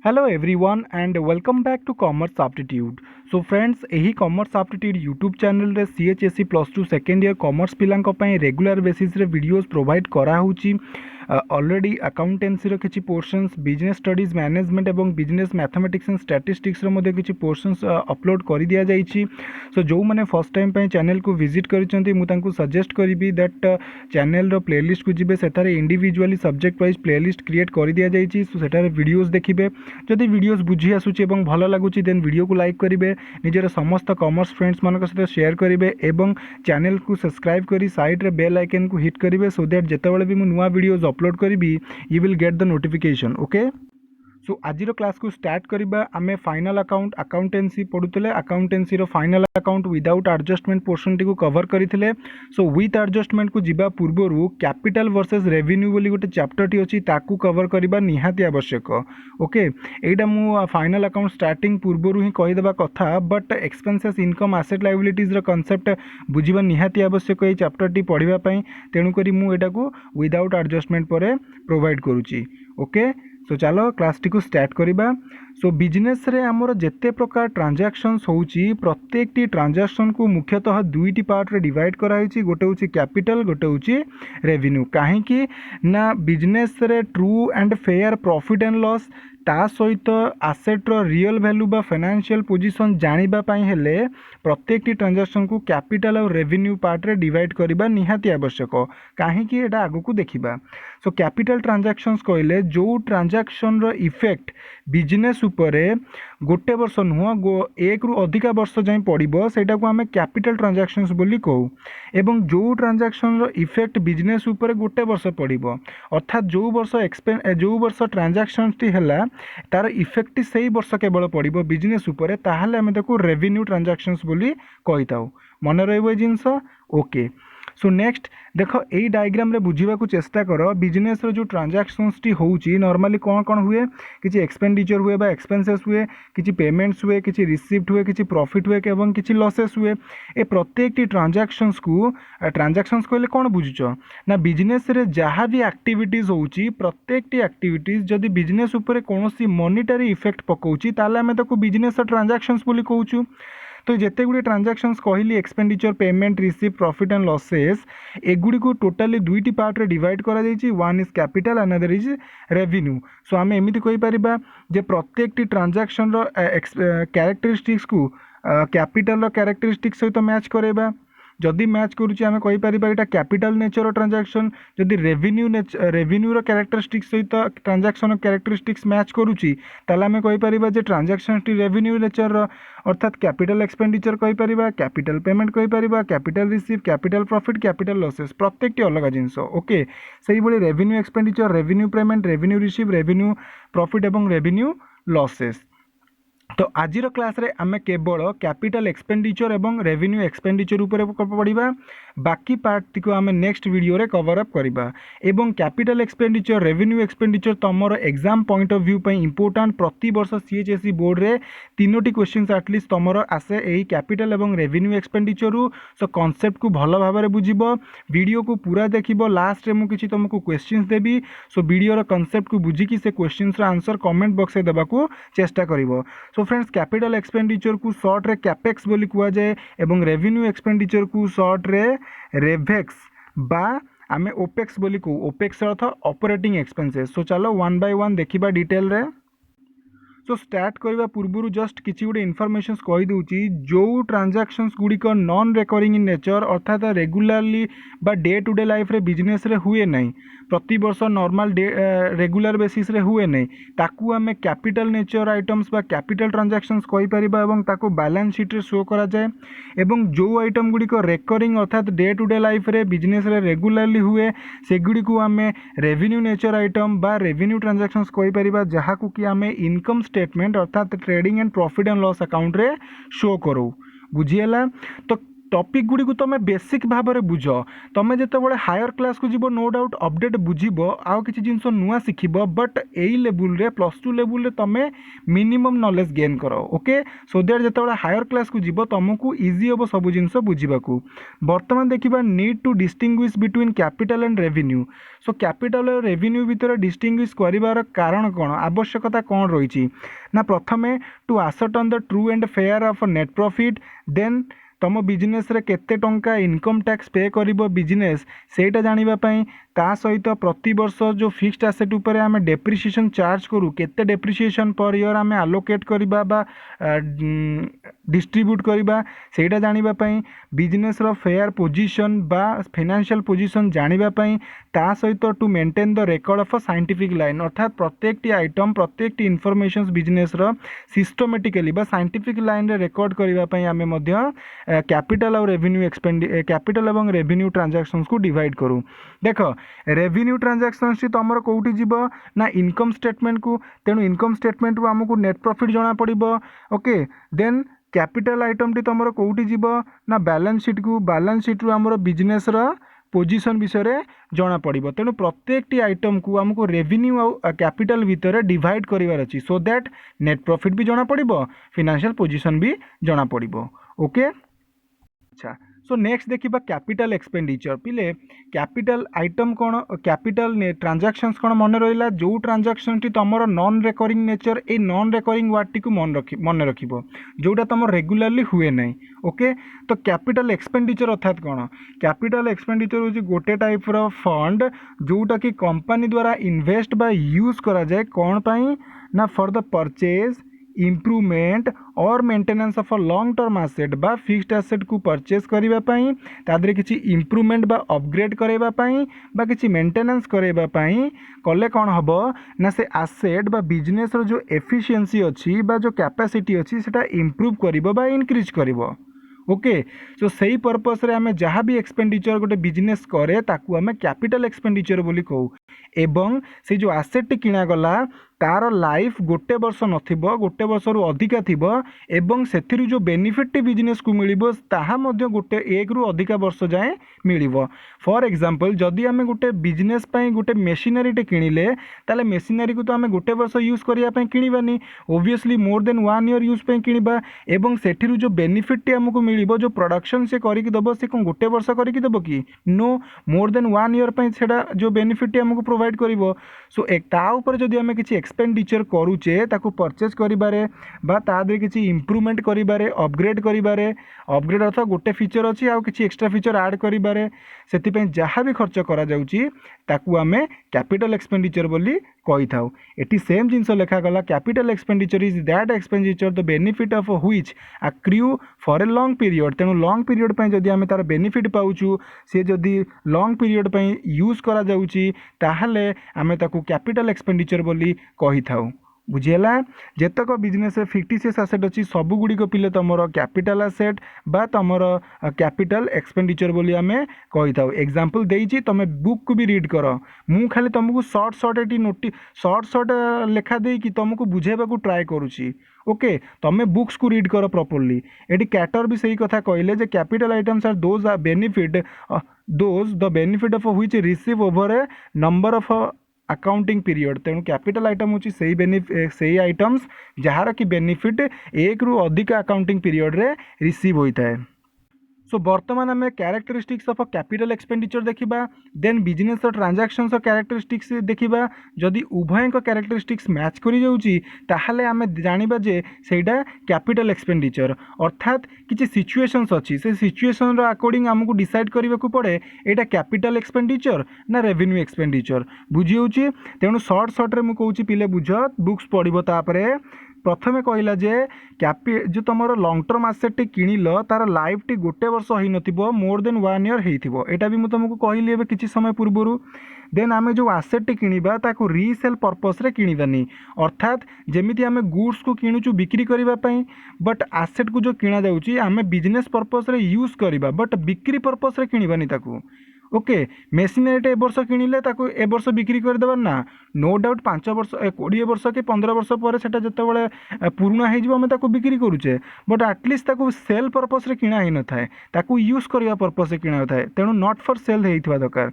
Hello everyone and welcome back to commerce aptitude. So friends, यही commerce aptitude YouTube channel रे CHSC plus two second year commerce पिलांक पई regular basis रे videos provide करा होची। Already accountancy रो किछि पोर्शंस, बिजनेस स्टडीज मैनेजमेंट एवं बिजनेस मैथमेटिक्स एंड स्टैटिस्टिक्स रो मध्ये किछि पोर्शंस अपलोड कर दिया जाइछि। सो जो मैंने फर्स्ट टाइम पई चैनल को विजिट करिसंती मु तांको सजेस्ट करिबी दैट चैनल रो प्लेलिस्ट को जिबे सेतारे individually subject wise playlist create कर दिया जाइछि। सो सेतारे वीडियोस देखिबे। जदि वीडियोस बुझी आसुची एवं भल लगुची देन वीडियो को लाइक करिवे, निजर समस्त कॉमर्स फ्रेंड्स मानक सहित शेयर करिवे एवं चैनल को सब्सक्राइब करी साइड रे बेल आइकन को हिट करिवे सो दैट जेतेबेले भी मु नुवा वीडियोस अपलोड करिबी you will get the notification. Okay, so आज क्लास को स्टार्ट करबा। आमे फाइनल अकाउंट अकाउंटेंसी पढ़ुतले। अकाउंटेंसी रो final account without adjustment portion टी को कवर करथिले। सो विथ एडजस्टमेंट को जिबा पूर्वरु कैपिटल वर्सेस रेवेन्यू बोली गोटे चैप्टर टी अछि ताकू कवर करबा निहाती आवश्यक। ओके, एटा मु फाइनल अकाउंट स्टार्टिंग पूर्वरु ही कहि देबा कथा, but expenses income asset liabilities रो कांसेप्ट बुझिबा निहाती आवश्यक ए चैप्टर टी पढिबा पई। तेनु करी मु एटा को विदाउट एडजस्टमेंट परे प्रोवाइड करूची। ओके, सो चलो क्लास टी को स्टार्ट करिबा। सो बिजनेस रे हमर जेते प्रकार ट्रांजैक्शंस होउची प्रत्येक टी ट्रांजैक्शन को मुख्यतः दुईटी पार्ट रे डिवाइड कराइची। गोटे होची कैपिटल, गोटे होची रेवेन्यू। काहे कि ना बिजनेस रे true and fair profit and loss ता सहित आसेट रो रियल वैल्यू बा फाइनेंशियल पोजीशन जानिबा पई हेले प्रत्येक टी ट्रांजैक्शन को कैपिटल और रेवेन्यू पार्ट रे डिवाइड करिबा निहाती आवश्यक। काहे कि एटा आगु को देखिबा। सो कैपिटल ट्रांजैक्शंस कहले जो ट्रांजैक्शन रो इफेक्ट बिजनेस उपरे गोटे वर्ष नुह एक रु अधिका वर्ष जाए पड़ो सेटा को आम कैपिटल ट्रांजैक्शंस बोली कहू। एवं जो ट्रांजैक्शन रो इफेक्ट बिजनेस उपरे गोटे वर्ष पड़ो अर्थात जो वर्ष ट्रांजैक्शन टी हैला तार इफेक्ट से वर्ष केवल पड़ो बिजनेस उपरे, ताहले आम ताको रेवेन्यू ट्रांजैक्शंस बोली कही थाउ। मन रहिबो ए जिंस। ओके, सो नेक्स्ट देख यही डायग्राम रे बुझीबा को चेष्टा कर। बिजनेस रो जो ट्रांजैक्शंस टी होउची नॉर्मली कौन कौन हुए, किछि एक्सपेंडिचर हुए बा एक्सपेंसेस हुए, किछि पेमेंट्स हुए, किछि रिसीप्ट हुए, किछि प्रॉफिट हुए एवं किछि लॉसेस हुए। ए प्रत्येक टी ट्रांजैक्शंस को ट्रांजैक्शंस कहले कौन बुझुचो ना बिजनेस रे जहाँ भी एक्टिविटीज होउची प्रत्येक टी एक्टिविटीज जदि बिजनेस उपरे कोनोसी मॉनिटरी इफेक्ट पकाउची ताले आमे ताको बिजनेस ट्रांजैक्शंस बोली कहउचू। तो जिते गुड़ी ट्रांजैक्शंस कहली expenditure, payment, receipt, profit and losses एगुड़ी को टोटाली दुईटी पार्ट रे डिवाइड करा जाइछि। One is capital, another is revenue. So आम एमती कहि परिबा जे प्रत्येक टी ट्रांजैक्शन रो कैरेक्टरिस्टिक्स को कैपिटल रो कैरेक्टरिस्टिक्स सहित मैच करेबा। जदि मैच करुच्ची आम कहीपर यहाँ कैपिटल नेचर ट्रांजैक्शन, जदि रेवेन्यू रो कैरेक्टरिस्टिक्स सहित ट्रांजैक्शन कैरेक्टरिस्टिक्स मैच करुच्ची ताले आम कहीपर जे ट्रांजैक्शन टी रेवेन्यू नेचर अर्थात कैपिटल एक्सपेंडिचर कहीपर, कैपिटल पेमेंट कहीपर, capital receive, capital profit, capital losses प्रत्येक टी अलग जिनस। ओके, से भाई revenue expenditure, revenue payment, revenue receive, revenue profit एवं रेवेन्यू लॉसेस। तो आज क्लास रे आमे केवल कैपिटल एक्सपेंडिचर एवं रेवेन्यू एक्सपेंडिचर ऊपर पढ़िबा। बाकी पार्ट को आमे नेक्स्ट वीडियो रे कवर अप करिबा। एवं कैपिटल एक्सपेंडिचर, रेवेन्यू एक्सपेंडिचर तमरो एग्जाम पॉइंट ऑफ व्यू पई इंपोर्टेंट। प्रति वर्ष सीएचएससी बोर्ड रे तीनोटी क्वेश्चंस एटलीस्ट तमरो आसे एही कैपिटल एवं रेवेन्यू एक्सपेंडिचर रु। सो कांसेप्ट को भलो भाबरे बुझिबो, वीडियो को पूरा देखिबो। लास्ट रे मु किछि तुमको क्वेश्चंस देबी। सो वीडियो रो कांसेप्ट को बुझी कि से क्वेश्चंस रो आंसर कमेंट बॉक्स रे देबा को चेष्टा करिवो। सो फ्रेंड्स, कैपिटल एक्सपेंडिचर को शॉर्ट रे कैपेक्स बोली कुआ जाए एवं रेवेन्यू एक्सपेंडिचर को शॉर्ट रे रेवेक्स बा आमे ओपेक्स बोली को। ओपेक्स अर्थ ऑपरेटिंग एक्सपेंसेस। सो चलो वन बाय वन देखिबा डिटेल रे। सो स्टार्ट करने पूर्व जस्ट किसी गोटे इनफॉरमेशन कही दूची। जो ट्रांजैक्शंस गुड़िक नॉन रिकरिंग इन नेचर अर्थात रेगुलारली बा डे टू डे लाइफ रे बिजनेस रे हुए नहीं, प्रति वर्ष नॉर्मल रेगुलर बेसिस रे हुए नहीं, ताकू आमे कैपिटल नेचर आइटम्स बा कैपिटल ट्रांजैक्शंस कहि परिबा एवं ताको बैलेंस शीट रे शो करा जाए। एवं जो आइटम गुड़िक रिकरिंग अर्थात डे टू डे लाइफ रे बिजनेस रे रेगुलारली हुए से गुड़िक आमे रेवेन्यू नेचर आइटम बा रेवेन्यू ट्रांजैक्शंस कहि परिबा, जहा को कि आमे इनकम स्टेटमेंट अर्थात trading and profit and loss account रे शो करो। बुझीला? तो टॉपिक गुड़ी को तुम बेसिक भाव में बुझ तुम जो हायर क्लास को जीव नो डाउट अपडेट बुझब आउ किसी जिन नुआ शिख बट यही लेवल रे +2 लेवल रे तुम मिनिमम नॉलेज गेन कर ओके सो दैट जो हायर क्लास को जीव तुमको इजी हम सब जिन बुझा बर्तमान देखा need to distinguish between capital and revenue so capital और रेवेन्यू भितर डिस्टिंग्विश कर कारण कौन आवश्यकता कौन रही ना प्रथमे to ascertain the true and fair of net profit then तुम बिजनेस रे केते टंका इनकम टैक्स पे करिवो बिजनेस सेटा जानिबा पई ता सहित प्रति वर्ष जो फिक्स्ड एसेट उपरे आमे डेप्रिसिएशन चार्ज करू केते डेप्रिसिएशन पर ईयर आमे आलोकेट करिबा बा डिस्ट्रीब्यूट करिबा सेटा जानिबा पई बिजनेस रो फेयर पोजीशन बा फाइनेंशियल पोजीशन जानिबा पई ता सहित to maintain the record of a scientific line अर्थात प्रत्येकटी आइटम प्रत्येकटी इनफॉरमेशंस बिजनेस रो सिस्टमेटिकली बा साइंटिफिक लाइन रे रिकॉर्ड करिबा पई आमे मध्य कैपिटल और रेवेन्यू कैपिटल एवं रेवेन्यू ट्रांजैक्शंस को डिवाइड करूँ देख रेवेन्यू ट्रांजैक्शंस तुम कौटी जीव ना इनकम स्टेटमेंट को तेणु इनकम स्टेटमेंट आमको नेट प्रॉफिट जना पड़ो ओके देन कैपिटल आइटम टी तुम कौटी जीव ना बैलेंस शीट को बैलेंस शीट रु आमर बिजनेस पोजीशन विषय जना पड़ो तेणु प्रत्येक आइटम को आमको रेवेन्यू और कैपिटल भितर डिवाइड करार अच्छी सो दैट नेट प्रॉफिट भी जना पड़ो फाइनेंशियल पोजीशन भी जना पड़ो ओके अच्छा सो नेक्स्ट देखिबा कैपिटल एक्सपेंडिचर पिले कैपिटल आइटम कौन कैपिटल ट्रांजैक्शंस कौन मन रहा जो ट्रांजैक्शन टी तुम non recurring nature a non recurring word T को मन रखिबो जोटा तुम रेगुलरली हुए नहीं ओके तो कैपिटल एक्सपेंडिचर अर्थात कौन कैपिटल एक्सपेंडिचर हूँ गोटे टाइप रो फंड जोटा कि कंपनी द्वारा इन्वेस्ट बा यूज करा जाए कौन पाई ना फॉर द परचेज इम्प्रूवमेंट और maintenance of a long term asset बा फिक्स्ड एसेट को परचेज करबा पई तादरे किछि इम्प्रूवमेंट बा अपग्रेड करबा पई बा किछि मेंटेनेंस करबा पई कले कौन हबो ना से एसेट बा बिजनेस रो जो एफिशिएंसी अछि बा जो कैपेसिटी अछि सेटा इम्प्रूव करिवो बा इंक्रीज करिवो ओके सो सही पर्पस रे आमे जहाँ भी एक्सपेंडिचर गोटे बिजनेस करे ताकू आमे कैपिटल एक्सपेंडिचर बोली कहू एवं से जो एसेट किना गला तार लाइफ गोटे वर्ष नथिबो गोटे वर्ष रु अधिका थिबो एवं सेथिरु जो बेनिफिट बिजनेस को मिलिबो ताहा मध्य गोटे एक रु अधिका वर्ष जाए मिलिबो फॉर एग्जांपल जदि आमे गोटे बिजनेस पई गोटे मेशिनरी टे किनिले ताले मेशिनरी को तो आमे गोटे वर्ष यूज करिया पई किनिबानी obviously more than 1 year use पई किनिबा एवं सेथिरु जो बेनिफिट टे हमको मिलिबो जो प्रोडक्शन से करिक दबो से कोन गोटे वर्ष करिक दबो कि नो मोर देन 1 ईयर पई सेडा जो बेनिफिट टे हमको प्रोवाइड करिवो सो एक ता ऊपर जदि आमे किछि एक्सपेंडिचर करूचे ताकू परचेज करिबारे बा ता दे किछि इंप्रूवमेंट करिबारे अपग्रेड अर्थात गोटे फीचर अछि आ किछि एक्स्ट्रा फीचर ऐड करिबारे सेति पई जहाँ भी खर्च करा जाउची ताकू आमे कैपिटल एक्सपेंडिचर बोली कहि थाउ एटी सेम जिंस लेखा गला capital expenditure is that expenditure the benefit of which accrue for a long period तेणु लॉन्ग पीरियड पई जदि आमे तार बेनिफिट पाउछु से जदि लॉन्ग पीरियड पई यूज करा जाउची ताहले आमे ताकू कैपिटल एक्सपेंडिचर बोली कहि थाउ बुझीला जेतक बिजनेस फिक्टिशियस एसेट अच्छी सबू गुड़िक पिले तुम कैपिटल एसेट बा तुम कैपिटल एक्सपेंडिचर बोली आमे कहि थाउ एग्जांपल देइछि तुम बुक को भी रीड कर मु खाली तुमको शॉर्ट एटी नोटी शॉर्ट लेखा दे कि तुमको बुझेबा को ट्राई करूची ओके तुम बुक्स को रीड कर प्रॉपर्ली एटी कैटर भी सही कथा कहले जे capital items are those are benefit those the benefit of which receive over a number of accounting period तेणु कैपिटल आइटम होची सही आइटम्स जहार की बेनिफिट एक रु अधिक अकाउंटिंग पीरियड रे रिसीव होता है सो बर्तमान आम क्यारेक्टरिस्टिक्स ऑफ कैपिटल एक्सपेंडिचर देखा देन बिजनेस ट्रांजैक्शंस क्यारेक्टरिस्टिक्स देखा जदि उभय क्यारेक्टरिस्टिक्स मैच कर जाऊँगी आम जाना जे सेटा कैपिटल एक्सपेंडिचर अर्थात किसी सिचुएशंस अच्छी से सिचुएशन अकॉर्डिंग आमको डिसाइड करने को पड़े यहाँ कैपिटल एक्सपेंडिचर ना रेवेन्यू एक्सपेंडिचर बुझी होची तेणु शॉर्ट रे मुझे पिले बुझ बुक्स पढ़ो तापर प्रथमे कहला जे जो तुम लॉन्ग टर्म एसेट टी किनिल तार लाइफ टी गोटे वर्ष हो नथिबो मोर देन 1 ईयर हेइथिबो एटा भी मु तुमको कहली एबे किछि समय पूर्वरु देन आमे जो एसेट टी किनिबा ताको रीसेल पर्पस रे किनिबानी अर्थात जेमिति आमे गुड्स को किनुचु बिक्री करिबा पई बट एसेट को जो किना जाउची आमे बिजनेस पर्पस रे यूज करिबा बट बिक्री पर्पस रे किनिबानी ताको ओके मेसीनारीटे ए वर्ष किणिले ताकू ए वर्ष बिक्री करदेबार ना नो डाउट 5 वर्ष 20 वर्ष कि 15 वर्ष पर सेटा जतबेले पुराणा हो आम ताकू बिक्री करुचे बट आटलिस्ट ताकू सेल पर्पस रे किणा ही न थाए ताकू यूज करने पर्पस किणा थाए तेणु नॉट फॉर सेल होइथिबा दरकार।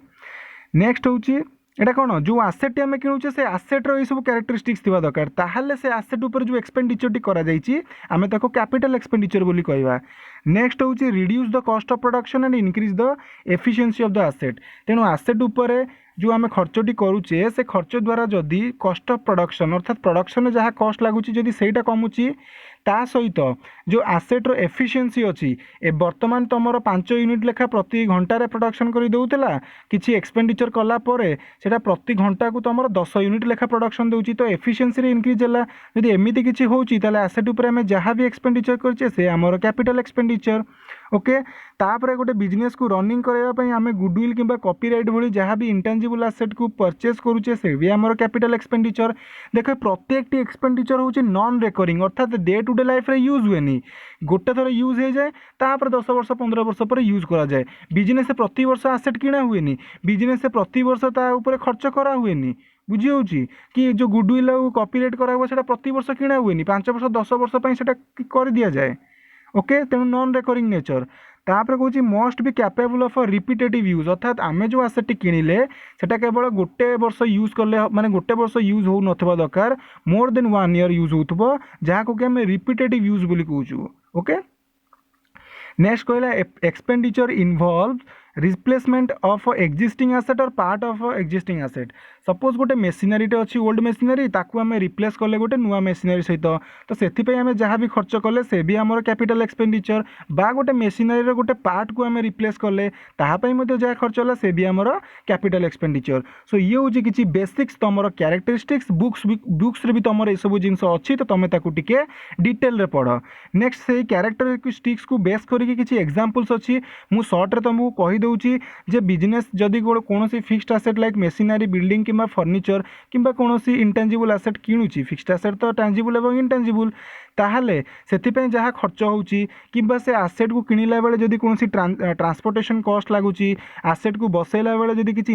नेक्स्ट होची एटा कौन जो आसेट आम किणुचे से आसेट्र ये सब क्यारेक्टरिस्टिक्स थी दरकार ताहले से आसेट उपर जो एक्सपेंडिचर करा जाइछि आमे ताको कैपिटल एक्सपेंडिचर बोली कहवा। नेक्स्ट होची reduce the cost of production and increase the efficiency of the asset तेणु आसेट उपर जो आम खर्चटी करुचे से खर्च द्वारा जदि कॉस्ट ऑफ प्रोडक्शन अर्थात प्रोडक्शन जहाँ कॉस्ट लगुच जदि सेटा कमुची ता सहित जो आसेट्र एफिशिएंसी अच्छी ए बर्तमान तुम 5 यूनिट लेखा प्रति घंटार प्रोडक्शन कर देउतला किछि एक्सपेंडिचर कला परे सेटा प्रति घंटा को तुम 10 यूनिट लेखा प्रोडक्शन देउची तो एफिशिएंसी रे इंक्रीज होला जदि एमिति किछि होउची ताले आसेट ऊपर हमें जहाँ भी एक्सपेंडिचर करछे से हमर कैपिटल एक्सपेंडिचर। ओके तापर गोटे बिजनेस को रनिंग करने आम गुडविल कि कॉपीराइट भली जहाँ भी इंटेंजिबल आसेट को परचेस करुचे से भी आमर कैपिटल एक्सपेंडिचर। देख प्रत्येक एक्सपेंडिचर हूँ नॉन रेकरिंग अर्थात डे टू डे लाइफ रे यूज हुए गोटे थर यूज हो जाए तापर 10 वर्ष 15 वर्ष पर यूज करा जाए। बिजनेस प्रति वर्ष आसेट किणा हुए बिजनेस प्रति वर्ष ता खर्च करा हुए बुझी हो कि जो गुडविल कॉपीराइट करा हुआ से प्रति वर्ष किणा हुए 5 वर्ष 10 वर्ष पर कर दिया जाए। ओके तेणु नॉन रेकरिंग नेचर तापर कौन must be capable of repetitive use अर्थात आम जो आसेट किणिले सेटा केवल गोटे वर्ष यूज कले माने गोटे वर्ष यूज हो नथिबा दरकार मोर देन 1 ईयर यूज होथबो जहाँ को आम रिपीटेटिव यूज बोली कहूँ। ओके नेक्स्ट कहला expenditure involve replacement of existing asset or part of existing asset suppose गोटे मेसीनारीटे अच्छी ओल्ड मेसीनारी ताकू आम रिप्लेस कले गोटे नुआ मेसीनारी सहित तो से आम जहाँ भी खर्च कले से भी आमर कैपिटल एक्सपेंडिचर बा गोटे मेसीनारी गोटे पार्ट को आम रिप्लेस कले ताहापाई जहाँ खर्च होला से भी आमर कैपिटल एक्सपेंडिचर। सो ये हूँ किसी बेसिक्स तुम क्यारेक्टरिस्टिक्स बुक्स रे भी तुम ये सब जिन अच्छी तो तुम ताकू टिके डिटेल रे पढ़। नेक्स्ट से क्यारेक्टरिस्टिक्स को बेस करके किसी एग्जांपल्स अच्छी मु शॉर्ट रे तुमको कही दूची जे बिजनेस जदि कौन फिक्स्ड एसेट लाइक मेसीनारी बिल्डिंग कि फर्निचर कि कौन इंटेंजिबल एसेट किणुची फिक्स्ड एसेट तो टांजिबल और इंटेंजिबल ताहले से जहाँ खर्च होची किंबा से आसेट को किणिला बेले जदि कौन ट्रांसपोर्टेशन कॉस्ट लगुच आसेट को बसैला बेले जदि किसी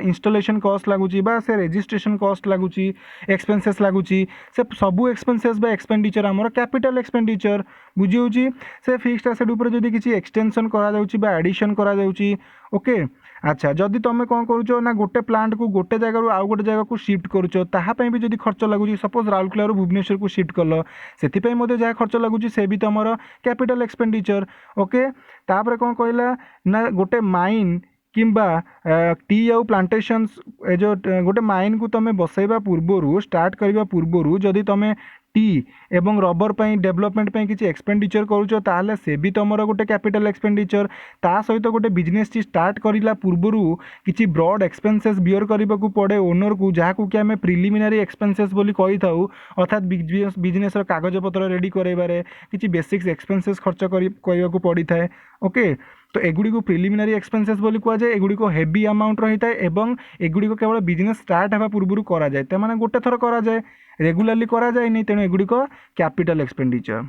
इंस्टॉलेशन कॉस्ट लगुच से रजिस्ट्रेशन कॉस्ट लगुच एक्सपेंसेस लगुच से सबू एक्सपेंसेस बा एक्सपेंडिचर आमर कैपिटल एक्सपेंडिचर बुझी होची से फिक्स्ड एसेट ऊपर जदि किसी एक्सटेंशन करा जाउची बा एडिशन करा जाउची। ओके अच्छा जदि तुम कौन करुच ना गोटे प्लांट को गोटे जगह आउ गोटे जगह को शिफ्ट करुच ताहापाई भी जदि खर्च लगुच सपोज राउरकेला भुवनेश्वर को शिफ्ट कल से जहाँ खर्च लगुच से भी तुम कैपिटल एक्सपेंडिचर। ओके तापर कौन कहला ना गोटे माइन किंबा टी आउ प्लांटेशंस जो गोटे माइन को तुम बसैबा पूर्वर स्टार्ट करने पूर्वर जदि तुम टी एवं रबर पर डेवलपमेंट पर किसी एक्सपेंडिचर करुच ताहले से भी तुम गोटे कैपिटल एक्सपेंडिचर ता सहित गोटे बिजनेस स्टार्ट करला पूर्वर किसी ब्रॉड एक्सपेंसेस बियर करने को पड़े ओनर को जहाँ को कि आम प्रिलिमिनारी एक्सपेंसेस बोली कही था अर्थात बिजनेस कागज पत्र रेडी कराइबारे किसी बेसिक्स एक्सपेंसेस खर्च करने को पड़ी था। ओके तो एगुड़ी को प्रिलिमिनारी एक्सपेंसेस बोली कहुए एगुड़ी को हेवी अमाउंट रही है एवं एगुड़ी को केवल बिजनेस स्टार्ट होगा पूर्व करा जाए तो माने गोटे थर करा जाए रेगुलारली करा जाए नहीं तेणु एगुड़ी को कैपिटल एक्सपेंडिचर।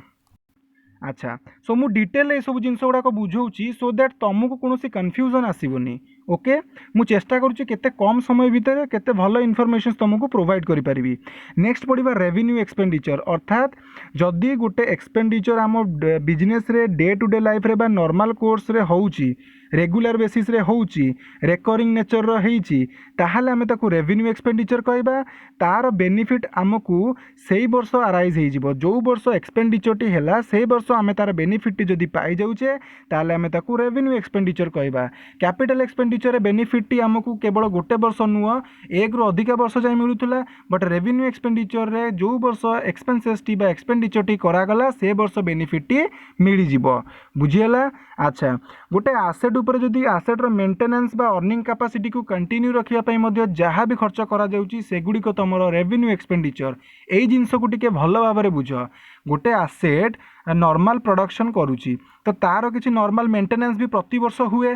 अच्छा सो मु डिटेल ये सब जिन गुड़ाक बुझाऊँगी सो दैट तुमको कौन कन्फ्यूजन आसबनी। ओके मु चेष्टा करुच्ची केते कम समय भितर केते भल इनफॉरमेशन तुमको प्रोवाइड करि परिबी। नेक्स्ट पढ़िबा रेवेन्यू एक्सपेंडिचर अर्थात जदि गोटे एक्सपेंडिचर आम बिजनेस रे डे टू डे लाइफ रे बा नॉर्मल कोर्स रे होउची रेगुलर बेसिस रे होउची रेकरिंग नेचर रो हेइची ताहाले आमे ताकू रेवेन्यू एक्सपेंडिचर कहबा तार बेनिफिट आमको सेई वर्ष अराइज हेइ जिवो जो वर्ष एक्सपेंडिचर टी हैला सेई वर्ष आमे तार बेनिफिट जदि पाई जाउचे ताहाले आमे ताकू रेवेन्यू एक्सपेंडिचर कहबा। कैपिटल एक्सपेंडिचर बेनिफिट टी आमको केवल गोटे वर्ष नुह एक रु अधिक वर्ष जाए मिलूला बट रेवेन्यू एक्सपेंडिचर रे जो वर्ष एक्सपेंसेस टी बा एक्सपेंडिचर टी करागला से वर्ष बेनिफिट टी मिली जिवो बुझीला। अच्छा गोटे आसेट ऊपर जदि आसेट्र मेंटेनेंस बा अर्निंग कैपेसिटी को कंटिन्यू रखिया जहाँ भी खर्च करा जाउची सेगुड़िक तुम रेवेन्यू एक्सपेंडिचर यही जिनस को टिके भल भाव में बुझ गोटे आसेट नॉर्मल प्रोडक्शन करुची तो तार किसी नॉर्मल मेंटेनेंस भी प्रति वर्ष हुए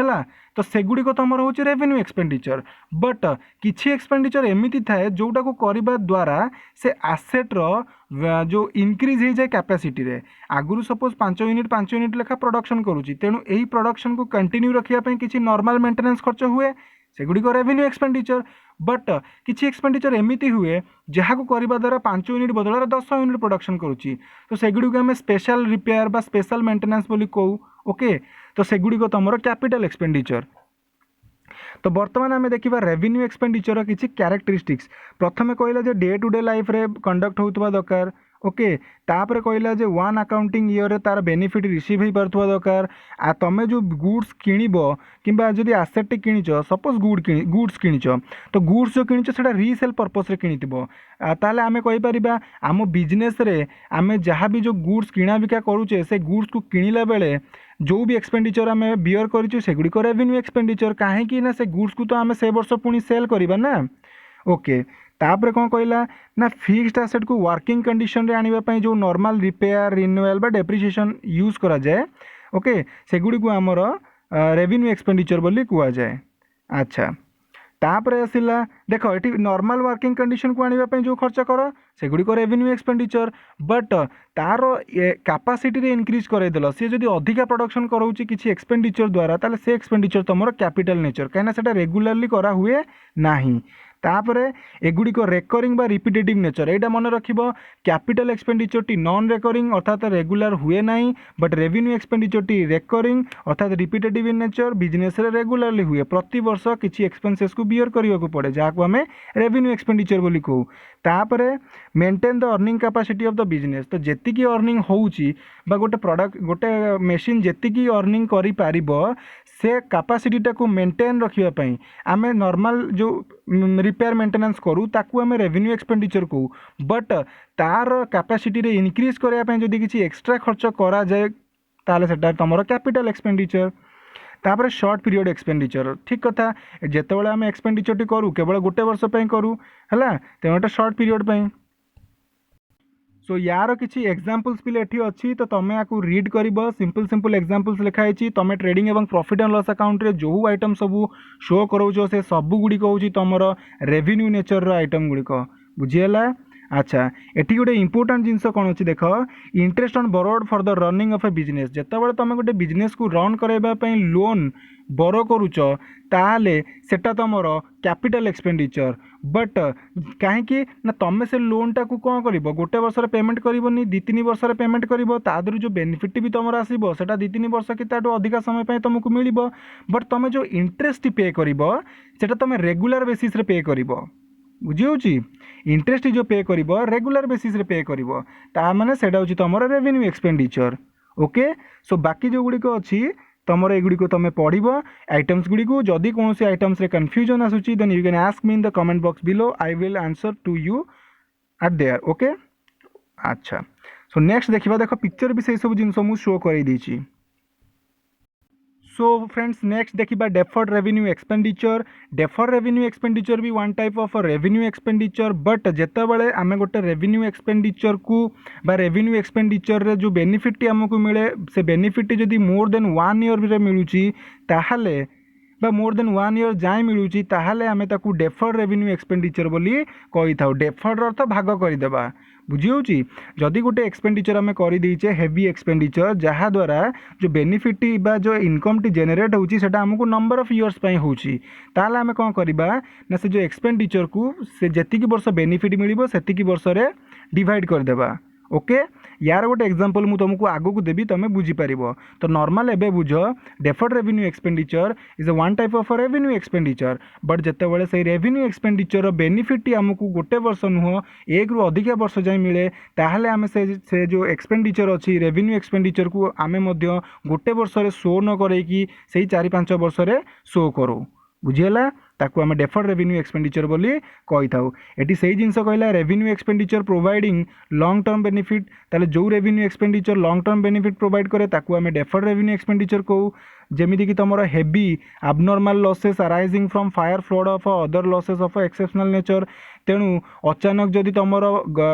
है तो सेगुड़ी तुम हूँ रेवेन्यू एक्सपेंडिचर बट किसी एक्सपेंडिचर एमती थाए जोटा को करने द्वारा से आसेट्र जो इनक्रीज हो जाए कैपेसिटी रे आगुरी सपोज 5 यूनिट लेखा प्रोडक्शन करुच्ची तेणु यही प्रोडक्शन को कंटिन्यू रखापी किसी नॉर्मल मेंटेनेंस खर्च हुए सेगुड़ी रेवेन्यू एक्सपेंडिचर बट किसी एक्सपेंडिचर एमती हुए जहाँ को करने द्वारा 5 यूनिट बदल 10 यूनिट प्रोडक्शन करुच्ची तो सेगुड़ी को आम स्पेशल रिपेयर बा स्पेशल मेंटेनेंस बोली कहू ओके तो सेगुड़ी तुम कैपिटल एक्सपेंडिचर। तो बर्तमान आम देखा रेवेन्यू एक्सपेंडिचर किसी क्यारेक्टरिस्टिक्स प्रथम कहला जे डे टू डे लाइफ रे कंडक्ट होता दरकार ओके तापर कहला जे वन अकाउंटिंग ईयर तार बेनिफिट रिसीव हो पार्थ दरकार आ तुम जो गुड्स किणब कि जब आसेट किच सपोज गुड्स किच तो गुड्स जो किच से रीसेल पर्पस किणिथिबो ताले आमे कहीपर आम बिजनेस रे आमे जहाँ भी जो गुड्स किणा बिका करुचे से गुड्स को किणिला बेले जो भी एक्सपेंडिचर आम बियर करूँ सेगुड़ी रेवेन्यू एक्सपेंडिचर कहीं ना से गुड्स को तो आम से वर्ष पुणी सेल करवा ना ओके तापर कौन कहला ना फिक्स्ड एसेट को वर्किंग कंडीशन रे आनिबा पई जो नॉर्मल रिपेयर रिन्यूअल बा डेप्रिसिएशन यूज करा जाए ओके सेगुड़ी को आमर रेवेन्यू एक्सपेंडिचर बोली कुआ जाए। अच्छा तापर आसला देख ये नॉर्मल वर्किंग कंडीशन को आने जो खर्च कर सेगुड़ी रेवेन्यू एक्सपेंडिचर बट तार कैपेसिटी रे इंक्रीज करदेल सी जब अधिका प्रोडक्शन कराऊँ किसी एक्सपेंडिचर द्वारा ताले से एक्सपेंडिचर तुम कैपिटल नेचर कहीं से रेगुलारली करा हुए नाही तापरे एगुड़ी रेकरिंग बा रिपिटेटिव नेचर यहाँ मन रख capital expenditure T non recurring अर्थात रेगुलर हुए ना but revenue expenditure T recurring अर्थात रिपिटेटिव इन नेचर बिजनेस रे रेगुलारली हुए प्रति वर्ष किसी एक्सपेंसेस को बियर करने को पड़े जहाँ को आम रेवेन्यू एक्सपेंडिचर बोली कहू तापरे maintain the earning capacity of the business तो जेतिकी अर्निंग होउची बा गोटे प्रोडक्ट गोटे मेसीन जेतिकी अर्निंग करि पारिबो से कैपेसिटीटा को मेंटेन रखिया आम नॉर्मल जो रिपेयर मेंटेनेंस करूँ ताकू आम रेवेन्यू एक्सपेंडिचर को बट तार कैपेसिटी रे इंक्रीज करने जदि किसी एक्स्ट्रा खर्च करा जाए ताले सेटा तुम कैपिटल एक्सपेंडिचर। तापर शॉर्ट पीरियड एक्सपेंडिचर ठीक कथा जितेबाला आम एक्सपेंडिचर टी करूँ केवल गोटे वर्ष करूँ है तेणुटा शॉर्ट पीरियड पे सो यार किसी एग्जांपल्स भी एठी अच्छी तो तुम या रीड कर सिंपल सिंपल एग्जांपल्स लिखाई तुम ट्रेडिंग एवं प्रॉफिट एंड लॉस अकाउंट रे जो आइटम सब शो करो से सब गुड़िक हूँ तुम रेवेन्यू नेचर आइटम गुड़िक बुझीगला। अच्छा एटी गोटे इंपोर्टाट जिनस कौन अच्छी देख interest on borrowed for the running of a business जितेबाला तुम गोटे बिजनेस को रन करने लोन बोरो करुच ताले सेटा तुमर कैपिटल एक्सपेंडिचर बट कहीं ना तुम से लोनटा को कौन कर गोटे वर्ष पेमेंट करनी 2-3 वर्ष पेमेंट कर जो बेनिफिट भी तुम आसो से 2-3 वर्ष कि अधिका समय तुमको मिल बट तुम जो इंटरेस्ट पे कर तुम रेगुलर बेसिस रे पे कर बुझी इंटरेस्ट जो पे कर रेगुलर बेसिस रे पे कर माने सेटा होची तुम रेवेन्यू एक्सपेंडिचर ओके। सो बाकी जो गुड़िक अच्छी तुम एगुड़िक तुम पढ़ आइटम्स गुड़िक जदि कौन से आइटम्स रे कन्फ्यूजन आसूची then you can ask me in the comment box below I will answer to you at there okay. अच्छा सो नेक्स्ट देखा देख पिक्चर भी से सब जिन मुझे शो कर देछि। सो फ्रेंड्स नेक्स्ट देखा डेफर्ड रेवेन्यू एक्सपेंडिचर भी one type of revenue expenditure but जितेबाला आम गोटे रेवेन्यू एक्सपेंडिचर को बा रेवेन्यू एक्सपेंडिचर रे जो बेनिफिट आमको मिले से बेनिफिट जदि मोर देन 1 ईयर मिलूची ताहले बा मोर देन 1 ईयर जाए मिलूची ताहले आमे ताकू डेफर्ड रेवेन्यू एक्सपेंडिचर बोली कही था। डेफर्ड अर्थ भाग करदेबा बुझी जदि गोटे एक्सपेंडिचर आम कर हेवी एक्सपेंडिचर जहाँ द्वारा जो बेनिफिट बा जो इनकम टी जेनेरेट होची सेटा हमको नंबर ऑफ इयर्स पे होची ताला आम कौन करबा ना से जो एक्सपेंडिचर को से जेतिकी वर्ष बेनिफिट मिलिबो सेतिकी वर्ष रे डिवाइड करदेबा ओके। यार गोटे एग्जांपल मु तुमको आगो को देबी तुम बुझीपार तो नॉर्मल एबे बुझ deferred revenue expenditure is a one type of revenue expenditure but जितेबाला से रेवेन्यू एक्सपेंडिचर बेनिफिट आमको गोटे वर्ष नुह 1 रु अधिक वर्ष जाए मिले ताहले आम से जो एक्सपेंडिचर अच्छी रेवेन्यू एक्सपेंडिचर को आम गोटे वर्ष शो न करैकी से 4-5 वर्ष शो करूँ बुझीगला ताकू आम डेफर्ड रेवेन्यू एक्सपेंडिचर बोली कही था। ये से जिनस कहला revenue expenditure providing long term benefit ताले जो revenue expenditure long term benefit provide करे ताकू आम डेफर्ड रेवेन्यू एक्सपेंडिचर कहू जेमिति कि तुम heavy abnormal losses arising from fire flood of other losses of exceptional nature। तेणु अचानक जदि तुम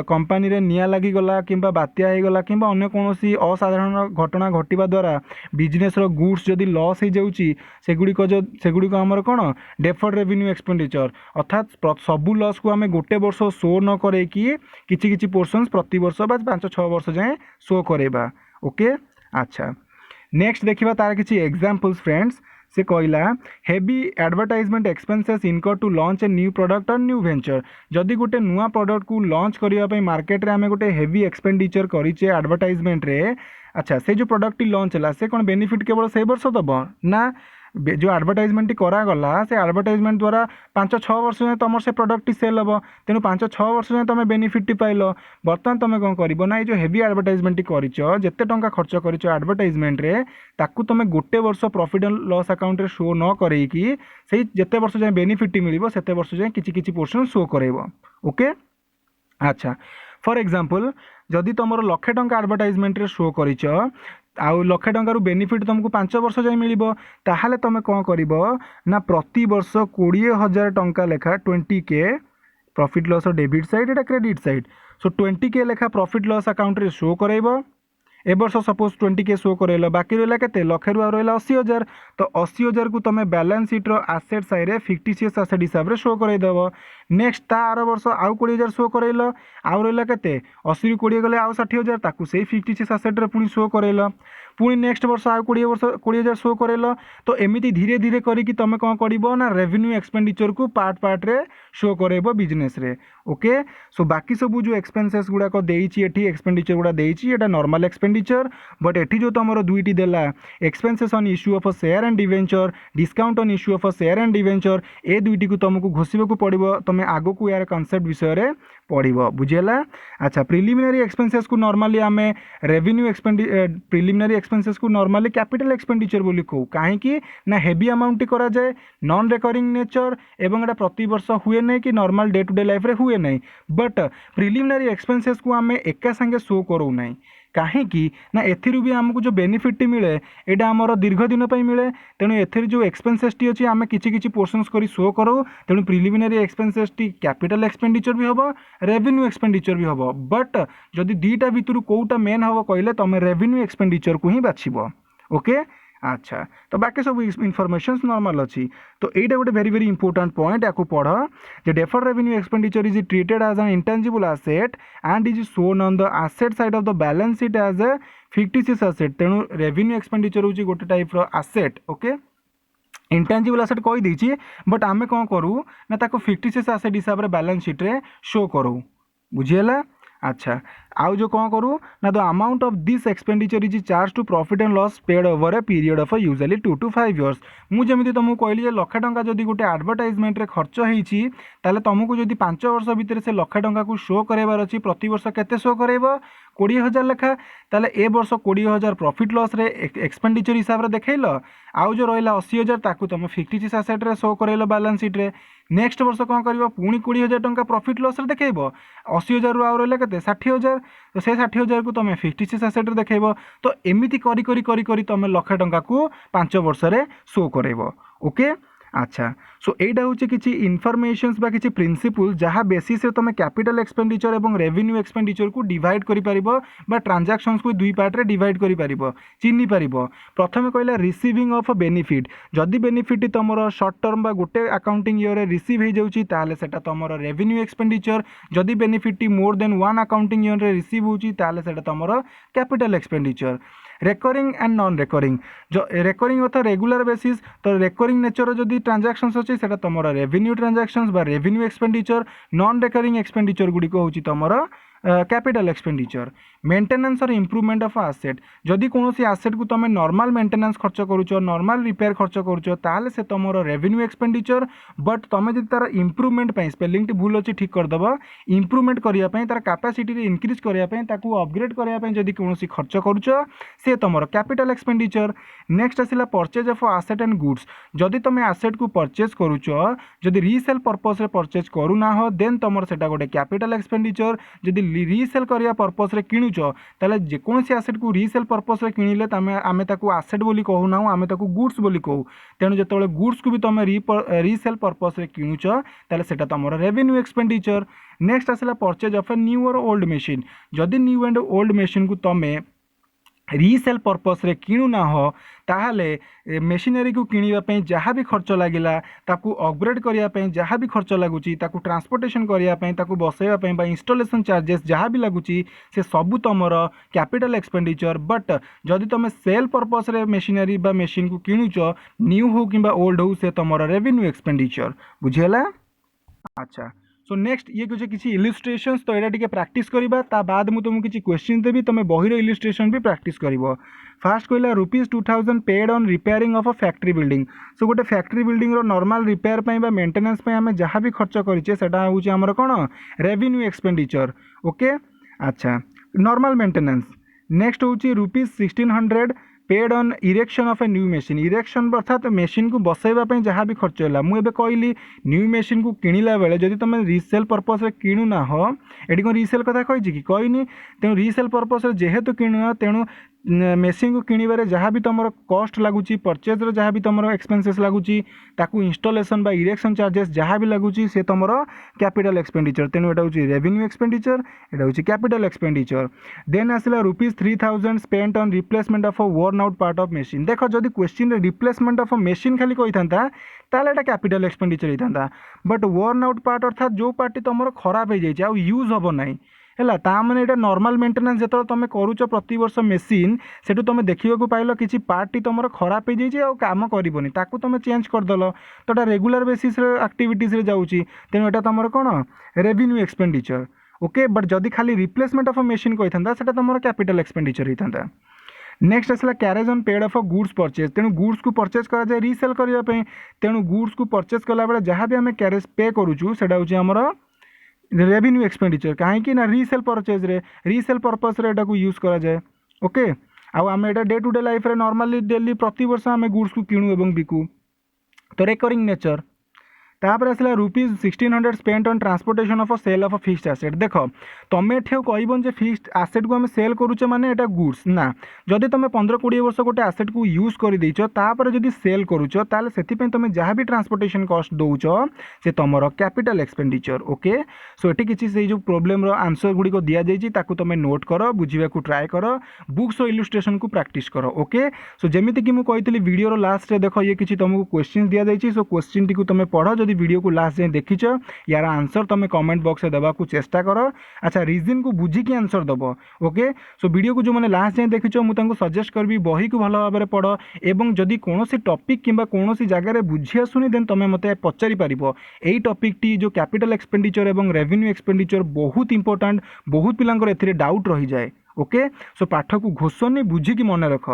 कंपानी रे निया लागिगला किंबा बात्या होगला किंबा अन्य कौन असाधारण घटना घटवा द्वारा बिजनेस रो गुड्स जदि लॉस हो जाउची सेगुड़िक आमर कौन डेफर्ड रेवेन्यू एक्सपेंडिचर अर्थात सबू लॉस को आम गोटे वर्ष शो न करे कि पोर्शंस प्रति वर्ष 5-6 वर्ष जाए शो करेबा। ओके अच्छा नेक्स्ट देखिबा तार किछि एग्जांपल्स फ्रेंड्स। से कहला heavy advertisement expenses incur to launch a new product और न्यू वेंचर। जदि गोटे नुआ प्रोडक्ट को लॉन्च करने मार्केट रे आमे गोटे हेवी एक्सपेंडिचर करिचे एडवर्टाइजमेंट रे। अच्छा से जो प्रोडक्ट लॉन्च है से कौन बेनिफिट केवल से वर्ष दब ना जो एडवर्टाइजमेंट करागला से एडवर्टाइजमेंट द्वारा 5-6 वर्ष जाए तुम से प्रोडक्ट सेल हम तेणु 5-6 वर्ष जाए तुम बेनिफिट पाइल। बर्तमान तुम कौन कर ना जो हेवी एडवर्टाइजमेंट करते टंका खर्च कर एडवर्टाइजमेंट रे ताकू तुम गोटे वर्ष प्रॉफिट एंड लॉस अकाउंट रे शो न करके से जिते वर्ष जाए बेनिफिट मिल से वर्ष जाए किसी पोर्शन शो करेब। ओके अच्छा फॉर एग्जांपल जदि तुम 1,00,000 टंका एडवर्टाइजमेंट रे शो करिच आउ 1,00,000 टंकार बेनिफिट तुमको 5 वर्ष जाए मिल ताहले तुम कौन कर ना प्रति वर्ष 20,000 टंका लेखा 20K profit loss debit side एटा क्रेडिट साइड सो 20K लेखा प्रॉफिट लॉस अकाउंट रे शो करेब। ए वर्ष सपोज 20K शो करेल बाकी रहा के 1,00,000 रु रहा 80,000 तो 80,000 को तुम बैलेंस शीट रो आसेट साइड रे फिक्टिशियस आसेट हिसाब से शो करदेव। नेक्स्ट ता आर वर्ष आउ 20,000 शो करेल आउ रहा के 80 रु 20 गले आउ 60,000 ताकू से फिक्टिशियस आसेट रे पुणी शो करेल पुणी नेक्स्ट वर्ष आउ 20,000 शो करेल। तो एमती धीरे धीरे करके तुम कौन कर ना रेवेन्यू एक्सपेंडिचर को पार्ट रे शो करेब बिजनेस रे। ओके सो बाकी सब जो एक्सपेंसेस गुड़ाक देइछि एक्सपेंडिचर गुड़ा देइछि एटा नॉर्मल एक्सपेंडिचर बट एठी जो तुम दुईटी देला expenses on issue of share and debenture discount on issue of share and debenture ए दुईटी को तुमको घोषिबा पड़ो तुम आगो को यार कॉन्सेप्ट विषय रे पढ़िबो बुझेला। अच्छा प्रिलिमिनरी एक्सपेंसेस को नॉर्मली आमे रेवेन्यू प्रिलिमिनरी एक्सपेंसेस को नॉर्मली कैपिटल एक्सपेंडिचर बोली कहू कहीं ना हेवी अमाउंट करा जाए नॉन रिकरिंग नेचर एवं एटा प्रति वर्ष हुए नहीं कि normal day to day life रे हुए नहीं बट प्रिलिमिनरी एक्सपेंसेस को आमे एका संगे शो करू नहीं कहीं ना एथिरु भी आमको जो बेनिफिट मिले यहाँ आमर दीर्घ दिन पर मिले तेणु एथिर जो एक्सपेंसेस टी अच्छी आम किसी पोर्शंस कर शो करो तेणु preliminary expenses T capital expenditure भी हम रेवेन्यू एक्सपेंडिचर भी हम बट जदि दीटा भितर कौटा मेन हम कहले तुम रेवेन्यू एक्सपेंडिचर को ही बाछिब। ओके अच्छा तो बाकी सब इनफॉरमेशन नॉर्मल अच्छी तो यहाँ गोटे वेरी वेरी इंपोर्टेंट पॉइंट या पढ़ जे deferred revenue expenditure is treated as an intangible asset and is shown on the asset side of the balance sheet as a fictitious asset तेणु रेवेन्यू एक्सपेंडिचर होची गोटे टाइप रो asset. Okay intangible asset कही देछि but आमे कौन करूँ ना ताको फिक्टिशियस एसेट हिसाब रे बैलेंस शीट रे शो करूँ बुझीला। अच्छा आउ जो कौन करूँ ना the amount of this expenditure is charge to profit and loss paid over a period of usually 2 to 5 years. मुझे तुमको कहली 1,00,000 टंका जदि गोटे एडवर्टाइजमेंट रे खर्च होईछि ताले तुमको जदि 5 वर्ष भितर से 1,00,000 टंका को शो करार अच्छी प्रति वर्ष केते शो करेब 20,000 लेखा ताले ए वर्ष 20,000 प्रॉफिट लॉस रे एक्सपेंडिचर हिसाब रे देखैल आउ जो रहा 80,000 ताकू तुम फिक्टिशियस एसेट रे शो करैल बैलेंस शीट रे। नेक्स्ट वर्ष कौन कर पुणी 20,000 टंका प्रॉफिट लॉस रे देखैब 80,000 रु आउ रहा के 60,000 तो से 60,000 को तुम फिक्टिशियस एसेट रे देखैब तो एमिति करी करी करी करी तुम 1,00,000 टंका को 5 वर्ष रे शो करैब। ओके अच्छा सो एटा होची किछि इनफॉरमेशंस बा किछि प्रिंसिपल जहाँ बेसिस रे तुम कैपिटल एक्सपेंडिचर एवं रेवेन्यू एक्सपेंडिचर को डिवाइड करि परिबो बा ट्रांजैक्शंस को दुई पार्ट रे डिवाइड करि परिबो चिन्हि परिबो। प्रथमे कहला रिसीविंग ऑफ बेनिफिट जदि बेनिफिट तुमर शॉर्ट टर्म बा गोटे अकाउंटिंग ईयर रे रिसीव हे जाउची ताले सेटा तुमर रेवेन्यू एक्सपेंडिचर जदि benefit more than one accounting year रे रिसीव होची ताले सेटा तुमर capital expenditure. Recurring and non recurring जो रेकरिंग अर्थात रेगुलर बेसिस तो रेकरिंग नेचर जदि ट्रांजैक्शंस अच्छी से तुम रेवेन्यू ट्रांजैक्शंस बा revenue expenditure non recurring expenditure गुड़िक होची तुमर कैपिटल एक्सपेंडिचर। मेंटेनेंस और इंप्रूवमेंट ऑफ एसेट जदि कौन एसेट को तुम नॉर्मल मेंटेनेंस खर्च करुच नॉर्मल रिपेयर खर्च करुच ताले से तुम रेवेन्यू एक्सपेंडिचर बट तुम जब तार इंप्रूवमेंट स्पेलिंग भूल अच्छी ठीक करदेव इंप्रूवमेंट करने तार कैपेसिटी इनक्रीज करने अपग्रेड करने जदि कौन खर्च करुच से तुम कैपिटल एक्सपेंडिचर। नेक्स्ट आसला purchase of asset and goods जदि तुम एसेट को परचेज करुच जदि रीसेल पर्पस रे परचेज करूना हो देन तुम सेटा गोटे कैपिटल एक्सपेंडिचर जदि रीसेल करिया पर्पस रे किणुच ताले जेकोसी आसेट को रीसेल पर्पस रे किणिले आमे ताकू आसेट बोली कहू ना आमे ताकू गुड्स बोली कहू तेणु जेतेबेले गुड्स को भी तुम रीसेल पर्पस रे किणुच ताले सेटा तुमर रेवेन्यू एक्सपेंडिचर। नेक्स्ट आसला परचेज ऑफ ए न्यू और ओल्ड मशीन जदि न्यू एंड ओल्ड मशीन को तुम रीसेल पर्पस रे किणु ना हो ताहले मेशिनरी को किणवाई जहाँ भी खर्च लगिला ताकू अपग्रेड करने जहाँ भी खर्च लगुच ताकू ट्रांसपोर्टेशन करने ताकू बसैवाई इंस्टॉलेशन चार्जेस जहाँ भी लगुच से सबू तुमर कैपिटल एक्सपेंडिचर। बट जदि तुम सेल पर्पस रे मेशिनरी बा मेशिन को किणुच न्यू हो कि ओल्ड हो से तुमर रेवेन्यू एक्सपेंडिचर बुझेला। अच्छा सो नेक्स्ट ये किसी इलिस्ट्रेशंस तो यहाँ टी प्राक्ट करवा ता बाद मुझे तुमको किसी क्वेश्चन देवी तुम बही इलिस्ट्रेशन भी प्राक्ट कर। फास्ट कहला ₹2000 paid on repairing of a factory building. So गोटे फैक्ट्री बिल्डिंग रो नॉर्मल रिपेयर पे मेंटेनेंस पे आम जहाँ भी खर्च करें सेटा हूँ आमर कौन रेवेन्यू एक्सपेंडिचर ओके। अच्छा नॉर्मल मेंटेनेंस। नेक्स्ट हूँ ₹1600 paid on erection of a new machine. Erection अर्थात मशीन को बसैवाई जहाँ भी खर्च है मुझे कहली न्यू मशीन को किणला बेले जदि तुम रीसेल पर्पस रे किणु ना हो ये कौन रीसेल कथा कही कि कहनी तेणु रीसेल पर्पस जेहेतु किणुना तेणु मेसीन को किणवे जहाँ भी तुम कस्ट लगुच परचेज जहाँ भी तुम एक्सपेंसेस लगुच ताकू इंस्टॉलेशन बा इरेक्शन चार्जेस जहाँ भी लगुच से तुम कैपिटल एक्सपेंडिचर तेणु यहाँ हूँ रेवेन्यू एक्सपेंडिचर यहाँ हूँ कैपिटल एक्सपेंडिचर। देन आसला ₹3000 spent on replacement of a worn out part of machine. देख जदि question replacement of a machine खाली कही था ताले एटा कैपिटल एक्सपेंडिचर होता बट वर्न आउट पार्ट अर्थात जो पार्टी तुम खराब हो जाए यूज हम ना है ताने यहाँ नॉर्मल मेंटेनेंस जो तुम करुच प्रति वर्ष मेसीन से तुम देखा पाइल कि पार्टी तुम खराब हो जाए काम करनी ताकू तुम चेंज करदेल तो रेगुलर बेसिस एक्टिविटीज जाऊँगी तेणु यहाँ तुम कौन रेवेन्यू एक्सपेंडिचर ओके। बट जदि खाली रिप्लेसमेंट ऑफ मशीन कही था से तुम कैपिटल एक्सपेंडिचर होता। नेक्स्ट आसला carriage on paid of goods purchase तेणु गुड्स को परचेज कराए रीसेल करने तेणु गुड्स को परचेज कला बेले जहाँ भी आम कैरेज पे करुचु से हूँ रेवेन्यू एक्सपेंडिचर कहीं ना रीसेल परचेज रे रीसेल पर्पस रे को यूज करा जाए ओके। आम एटा डे टू डे लाइफ रे नॉर्मली डेली प्रति वर्ष आम गुड्स को किणु एवं बिकू तो रेकरिंग नेचर। तापर आसला ₹1600 spent on transportation of a sale of a fixed asset. देख तुम ये कहबन जे फिक्स्ड एसेट को आम सेल करुचे माने एटा गुड्स ना जदि तुम 15-20 वर्ष गोटे एसेट को यूज कर देछ तापर जदि सेल करुच ताले सेति तुम जहाँ भी ट्रांसपोर्टेशन कॉस्ट दौच से तुम कैपिटल एक्सपेंडिचर ओके। सो ये किसी से जो प्रोब्लेम आंसर गुड़िक दि जाइए ताकू तुम नोट कर बुझा ट्राए कर बुक्स और इलुस्ट्रेशन को प्रैक्टिस कर ओके। सो जमीती कि मुझे कही वीडियो लास्ट रे देख ये किसी तुमको क्वेश्चन दि जाइए सो क्वेश्चन टी तुम पढ़ जदि वीडियो को लास्ट जाए देखीच यार आंसर तुम कमेंट बॉक्स में देवा चेष्टा कर। अच्छा रीजन को बुझिकी आंसर दब ओके। सो वीडियो को जो मैंने लास्ट जाए देखीच मुझे सजेस्ट करी बही को भल भाव में पढ़ एवं जदि कौन टॉपिक कि कौन जगह बुझी आसुनी देन तुम मत पचारि पार यही टॉपिक टी जो कैपिटल एक्सपेंडिचर एवं रेवेन्यू एक्सपेंडिचर बहुत इंपोर्टेंट बहुत पिलांकर एथिरे डाउट रही जाए ओके। सो पाठ को घोषणी बुझिकी मन रख।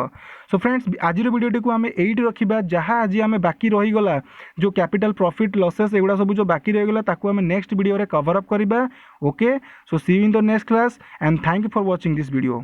सो फ्रेंड्स आज वीडियो को आम एइट रखा जहाँ आज आम बाकी रहीगला जो कैपिटल प्रॉफिट लॉसेस एगुड़ा सब जो बाकी रहीगला ताकू आम नेक्स्ट वीडियो रे कवर अप करवा okay. So see you in the next class and thank you for watching this video.